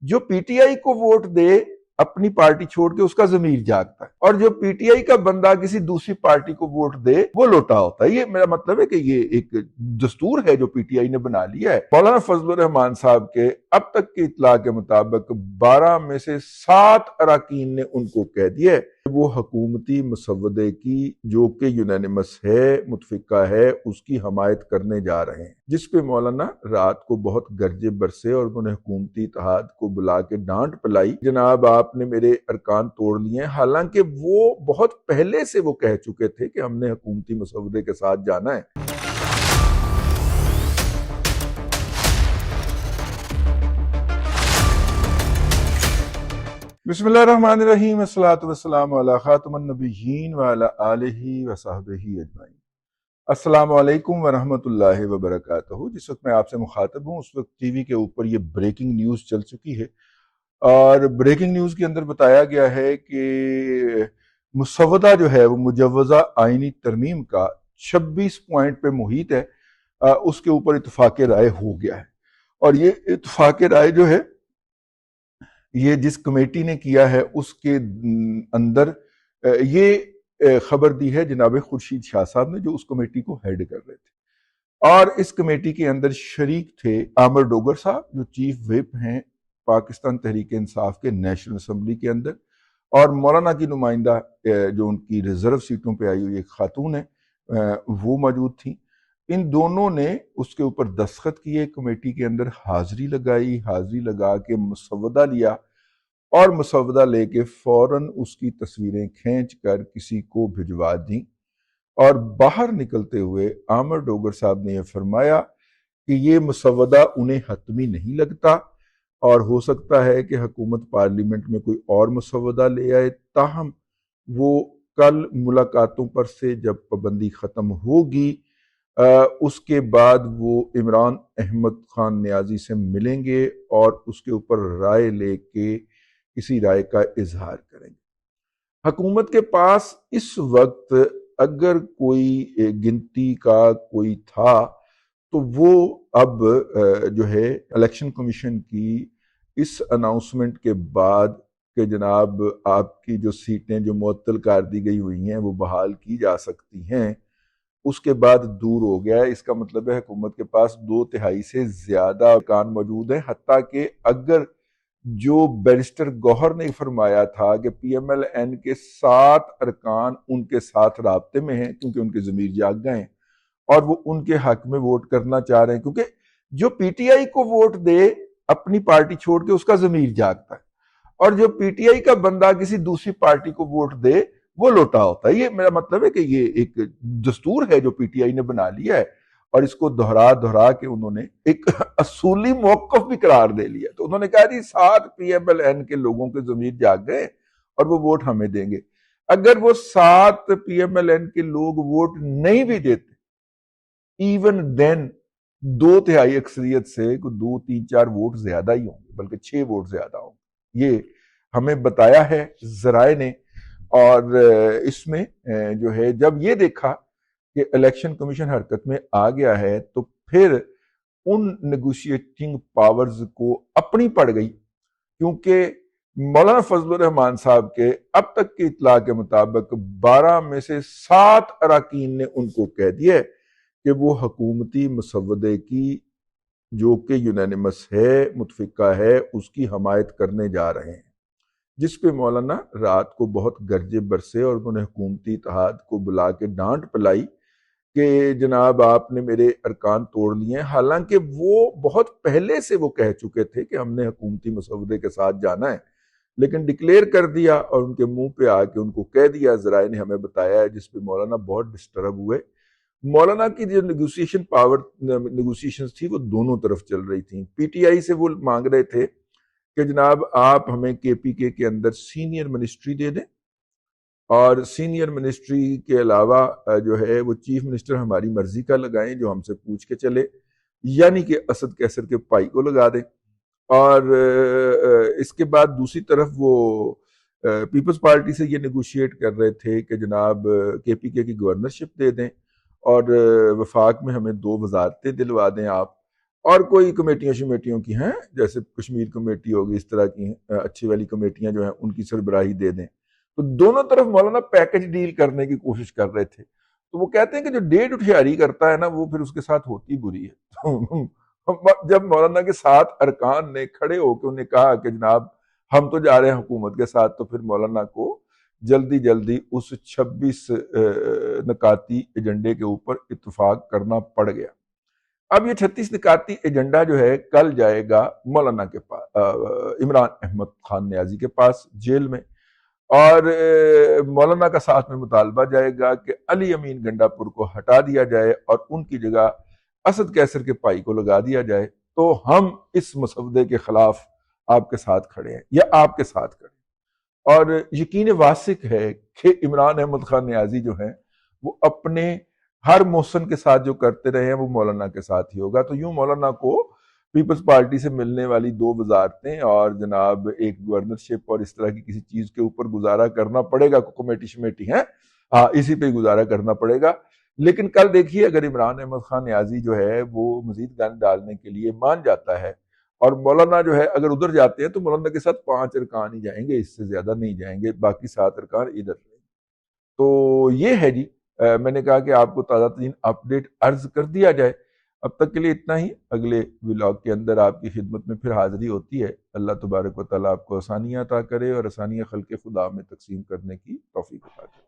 जो पीटीआई को वोट दे अपनी पार्टी छोड़ के उसका ज़मीर जागता है, और जो पीटीआई का बंदा किसी दूसरी पार्टी को वोट दे वो लोटा होता है। ये मेरा मतलब है कि ये एक दस्तूर है जो पीटीआई ने बना लिया है। मौलाना फजलुर रहमान साहब के अब तक की इत्तला के मुताबिक 12 में से 7 अरकान ने उनको कह दिया है वो हुकूमती मसवदे की, जो कि यूनानिमस है, मुतफिका है, उसकी हमायत करने जा रहे हैं, जिस पे मौलाना रात को बहुत गरजे बरसे और उन्होंने हुकूमती इत्तेहाद को बुला के डांट पिलाई, जनाब आपने मेरे अरकान तोड़ लिए हैं। हालांकि वो बहुत पहले से वो कह चुके थे कि हमने हुकूमती मसवदे के साथ जाना है। बिस्मिल्लाहिर्रहमानिर्रहीम, अस्सलातु वस्सलामु अला खातमुन नबिय्यीन व अला आलिहि व सहबिही अजमाइन। अस्सलामु अलैकुम व रहमतुल्लाहि व बरकातहू। जिस वक्त मैं आपसे मुखातब हूँ उस वक्त टीवी के ऊपर ये ब्रेकिंग न्यूज़ चल चुकी है, और ब्रेकिंग न्यूज़ के अंदर बताया गया है कि मुसवदा जो है वो मुजव्वज़ा आइनी तरमीम का 26 पॉइंट पे मुहित है, उसके ऊपर इत्तफाक़ राय हो गया है। और ये इत्तफाक़ राय जो है ये जिस कमेटी ने किया है उसके अंदर ये खबर दी है जनाब खुर्शीद शाह साहब ने, जो उस कमेटी को हेड कर रहे थे। और इस कमेटी के अंदर शरीक थे आमिर डोगर साहब, जो चीफ विप हैं पाकिस्तान तहरीक इंसाफ के नेशनल असम्बली के अंदर, और मौलाना की नुमाइंदा जो उनकी रिजर्व सीटों पे आई हुई एक खातून है वो मौजूद थी। इन दोनों ने उसके ऊपर दस्तखत किए, कमेटी के अंदर हाजिरी लगाई, हाजिरी लगा के मुसवदा लिया, और मुसवदा लेके फौरन उसकी तस्वीरें खींच कर किसी को भिजवा दी। और बाहर निकलते हुए आमिर डोगर साहब ने यह फरमाया कि ये मुसवदा उन्हें हतमी नहीं लगता, और हो सकता है कि हुकूमत पार्लियामेंट में कोई और मुसवदा ले आए। ताहम वो कल मुलाकातों पर से जब पाबंदी ख़त्म होगी उसके बाद वो इमरान अहमद खान नियाजी से मिलेंगे और उसके ऊपर राय लेके किसी राय का इजहार करेंगे। हुकूमत के पास इस वक्त अगर कोई गिनती का कोई था तो वो अब जो है इलेक्शन कमीशन की इस अनाउंसमेंट के बाद कि जनाब आपकी जो सीटें जो मुअत्तल कर दी गई हुई हैं वो बहाल की जा सकती हैं, उसके बाद दूर हो गया है। इसका मतलब है हुकूमत के पास 2/3 से ज्यादा अरकान मौजूद हैं। हत्ता कि अगर जो बैरिस्टर गौहर ने फरमाया था कि PMLN के 7 अरकान उनके साथ राब्ते में हैं क्योंकि उनके ज़मीर जाग गए हैं और वो उनके हक में वोट करना चाह रहे हैं, क्योंकि जो PTI को वोट दे अपनी पार्टी छोड़ के उसका ज़मीर जागता है, और जो PTI का बंदा किसी दूसरी पार्टी को वोट दे वो लोटा होता है। ये मेरा मतलब है कि ये एक दस्तूर है जो PTI ने बना लिया है, और इसको दोहरा दोहरा के उन्होंने एक असूली मौक़िफ़ भी करार दे लिया। तो उन्होंने कहा जी 7 PMLN के लोगों के ज़मीर जाग गए और वो वोट हमें देंगे। अगर वो 7 PMLN के लोग वोट नहीं भी देते, इवन देन 2/3 अक्सरियत से 2, 3, 4 वोट ज्यादा ही होंगे, बल्कि 6 वोट ज्यादा होंगे। ये हमें बताया है जराए ने। और इसमें जो है जब ये देखा कि इलेक्शन कमीशन हरकत में आ गया है तो फिर उन नेगोशिएटिंग पावर्स को अपनी पड़ गई, क्योंकि मौलाना फजलुर रहमान साहब के अब तक की इत्तला के मुताबिक 12 में से 7 अरकान ने उनको कह दिया कि वो हुकूमती मसवदे की, जो कि यूनानिमस है, मुतफिका है, उसकी हमायत करने जा रहे हैं, जिस पे मौलाना रात को बहुत गरजे बरसे और उन्होंने हुकूमती इत्तेहाद को बुला के डांट पिलाई कि जनाब आपने मेरे अरकान तोड़ लिए हैं। हालांकि वो बहुत पहले से वो कह चुके थे कि हमने हुकूमती मसवदे के साथ जाना है, लेकिन डिक्लेयर कर दिया और उनके मुंह पे आके उनको कह दिया। ज़राए ने हमें बताया है, जिस पे मौलाना बहुत डिस्टर्ब हुए। मौलाना की जो नेगोशिएशंस थी वो दोनों तरफ चल रही थी। PTI से वो मांग रहे थे कि जनाब आप हमें KPK के अंदर सीनियर मिनिस्ट्री दे दें, और सीनियर मिनिस्ट्री के अलावा जो है वो चीफ मिनिस्टर हमारी मर्जी का लगाएं जो हमसे पूछ के चले, यानी कि असद कैसर के भाई को लगा दें। और इसके बाद दूसरी तरफ वो पीपल्स पार्टी से ये नेगोशिएट कर रहे थे कि जनाब KPK की गवर्नरशिप दे दें और वफाक में हमें 2 वजारतें दिलवा दें आप। اور کوئی کمیٹیاں شمیٹیوں کی ہیں جیسے کشمیر کمیٹی ہوگی، اس طرح کی اچھی والی کمیٹیاں جو ہیں ان کی سربراہی دے دیں. تو دونوں طرف مولانا پیکج ڈیل کرنے کی کوشش کر رہے تھے. تو وہ کہتے ہیں کہ جو ڈیٹ ہوشیاری کرتا ہے نا وہ پھر اس کے ساتھ ہوتی بری ہے. جب مولانا کے 7 ارکان نے کھڑے ہو کے انہیں کہا کہ جناب ہم تو جا رہے ہیں حکومت کے ساتھ، تو پھر مولانا کو جلدی جلدی اس 26 نکاتی ایجنڈے کے اوپر اتفاق کرنا پڑ گیا. اب یہ 36 نکاتی ایجنڈا جو ہے کل جائے گا مولانا کے پاس، عمران احمد خان نیازی کے پاس جیل میں، اور مولانا کا ساتھ میں مطالبہ جائے گا کہ علی امین گنڈا پور کو ہٹا دیا جائے اور ان کی جگہ اسد کیسر کے پائی کو لگا دیا جائے. تو ہم اس مسودے کے خلاف آپ کے ساتھ کھڑے ہیں یا آپ کے ساتھ کھڑے ہیں. اور یقین واثق ہے کہ عمران احمد خان نیازی جو ہیں وہ اپنے ہر محسن کے ساتھ جو کرتے رہے ہیں وہ مولانا کے ساتھ ہی ہوگا. تو یوں مولانا کو پیپلز پارٹی سے ملنے والی 2 وزارتیں اور جناب ایک گورنرشپ اور اس طرح کی کسی چیز کے اوپر گزارا کرنا پڑے گا. کمیٹی شمیٹی ہیں، اسی پہ گزارا کرنا پڑے گا. لیکن کل دیکھیے اگر عمران احمد خان نیازی جو ہے وہ مزید گند ڈالنے کے لیے مان جاتا ہے اور مولانا جو ہے اگر ادھر جاتے ہیں تو مولانا کے ساتھ 5 ارکان ہی جائیں گے، اس سے زیادہ نہیں جائیں گے، باقی 7 ارکان ادھر رہیں گے. تو یہ ہے جی، میں نے کہا کہ آپ کو تازہ ترین اپڈیٹ عرض کر دیا جائے. اب تک کے لیے اتنا ہی. اگلے ولاگ کے اندر آپ کی خدمت میں پھر حاضری ہوتی ہے. اللہ تبارک و تعالیٰ آپ کو آسانیاں عطا کرے اور آسانیاں خلق خدا میں تقسیم کرنے کی توفیق عطا کرے.